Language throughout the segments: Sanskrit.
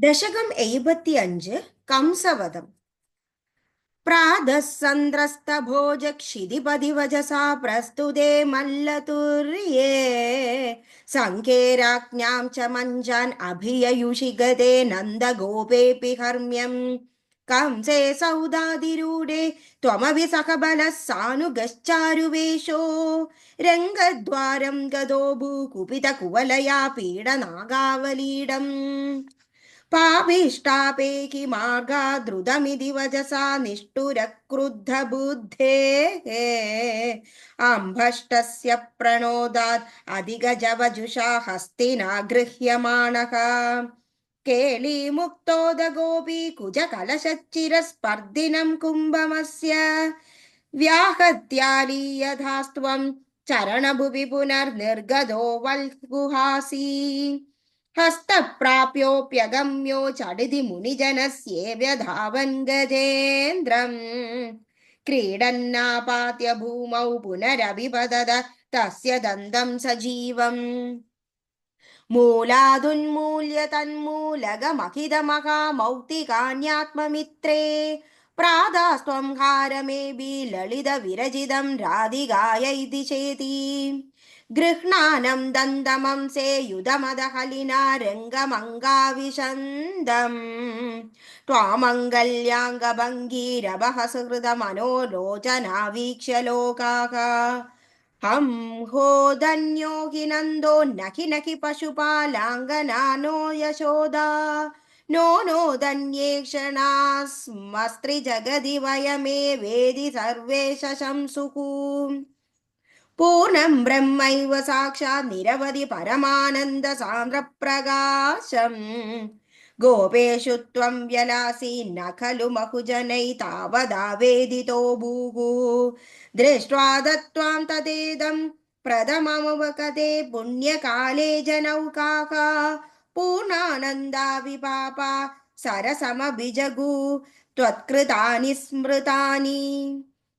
ദശകം 75 കംസവധം. പ്രാതഃസന്ദ്രസ്തഭോജക്ഷിതിപതിവചസാ പ്രസ്തുതേ മല്ലതുര്യേ സങ്കേരാജ്ഞാം ച മഞ്ജാൻ അഭിയയുഷി ഗതേ നന്ദഗോപേപി ഹർമ്മ്യം कंसे सौदादिरूढे त्वमभि सकबलः सानुगश्चारुवेशो रङ्गद्वारं गदो भूकुपितकुवलया पीडनागावलीडम् पापिष्टापेहि मार्गा द्रुतमिति वचसा निष्ठुरक्रुद्धबुद्धेः अम्भष्टस्य प्रणोदात् अधिगजवजुषा हस्तिनागृह्यमाणः केलीमुक्तोदगोपी कुजकलशच्चिरस्पर्धिनं कुम्भमस्य व्याहत्यालीयधास्त्वं चरणभुवि पुनर्निर्गतो वल्गुहासी हस्तप्राप्योऽप्यगम्यो चडिति मुनिजनस्येव्यधावन् गजेन्द्रम् क्रीडन्नापात्य भूमौ पुनरभिपतत तस्य दन्तं सजीवम् मूलादुन्मूल्य तन्मूलगमखिदमहामौक्तिकान्यात्ममित्रे प्रादास्त्वं हारमेऽपि ललितविरचितं राधिकाय इति चेति गृह्णानं दन्तमं सेयुधमदहलिना रङ्गमङ्गाविशन्दम् त्वामङ्गल्याङ्गभङ्गीरभहसुहृदमनोलोचना वीक्ष्य लोकाः हम हो धन्यो हि नन्दो नखि नखि पशुपालाङ्गना नो यशोदा नो नो धन्येक्षणास्मस्त्रिजगदि वयमे वेदि सर्वे शशंसुः पूर्णं ब्रह्मैव साक्षात् निरवधि परमानन्द सान्द्रप्रकाशम् गोपेषु त्वं व्यलासि न खलु बहुजनैः तावदावेदितो भूः दृष्ट्वा दत्त्वां तदेदं प्रथममवकते पुण्यकाले जनौकाः पूर्णानन्दा विपापा सरसमभिजगु त्वत्कृतानि स्मृतानि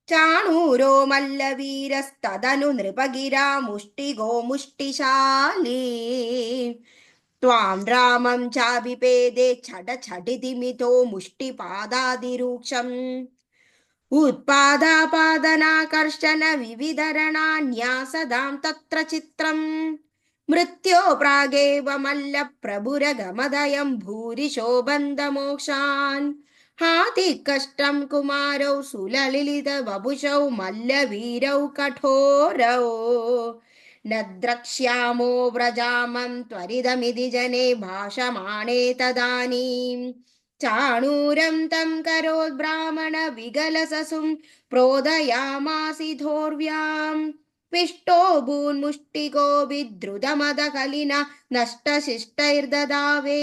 चाणूरो मल्लवीरस्तदनु नृपगिरा मुष्टिगो मुष्टिशाली त्वां रामं चाभिपेदे छड छडिति मितो मुष्टिपादादिरूक्षम् उत्पादापादनाकर्षण विविधरणान्यासदां तत्र चित्रम् मृत्यो प्रागेव मल्लप्रभुरगमदयं भूरिशो बन्धमोक्षान् हाति कष्टं कुमारौ सुललितवपुषौ मल्लवीरौ कठोरौ न द्रक्ष्यामो व्रजामं त्वरितमिति जने भाषमाणे तदानीं चाणूरं तं करोद्ब्राह्मण विगलससुं प्रोदयामासि धोर्व्याम् पिष्टो भून्मुष्टिको विद्रुतमदकलिना नष्टशिष्टैर्ददावे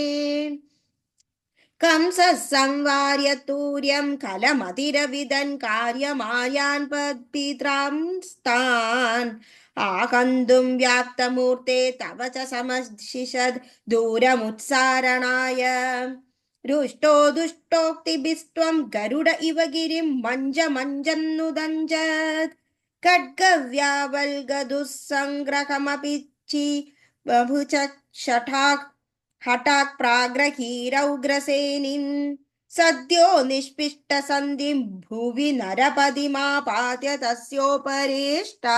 कंसः संवार्य तूर्यं कलमतिरविदन् कार्यमायान् पद्भित्रांस्तान् आहन्तुं व्याप्तमूर्ते तव च समशिषद् दूरमुत्सारणाय रुष्टो दुष्टोक्तिभिस्त्वं गरुड इव गिरिं मञ्जन्नुदञ्जत् खड्गव्यावल्गदुःसङ्ग्रहमपि ची बहुच शठाक् हठात् प्राग्रहीरौग्रसेनिन् सद्यो निष्पिष्टसन्धिं भुवि नरपदिमापात्य तस्योपरिष्टात्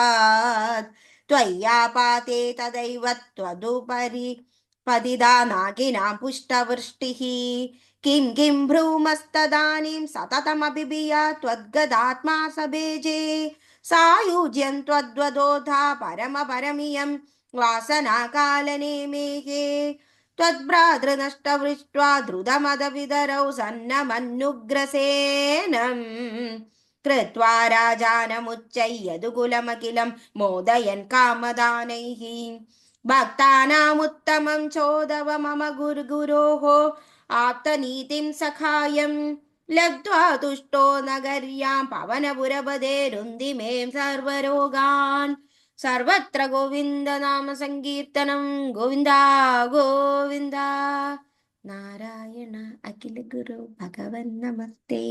त्वय्यापाते तदैव त्वदुपरि पतिदा नागिनां पुष्टवृष्टिः किं किं भ्रूमस्तदानीं सततमभिभिया त्वद्गदात्मा सभेजे सायुज्यं त्वद्वदोधा परमपरमियं वासनाकालनेमेहे त्वद्भ्रातृनष्टवृष्ट्वा द्रुतमदविदरौ सन्नमन्नुग्रसेनम् कृत्वा राजानमुच्चैः यदुकुलमखिलं मोदयन् कामदानैः भक्तानामुत्तमं चोदव मम गुरुगुरोः आप्तनीतिं सखायं लब्ध्वा तुष्टो नगर्यां पवनपुरपदे रुन्दिमें सर्वरोगान् सर्वत्र गोविन्द नाम संकीर्तनं गोविन्दा गोविन्दा नारायण अखिल गुरु भगवन् नमस्ते।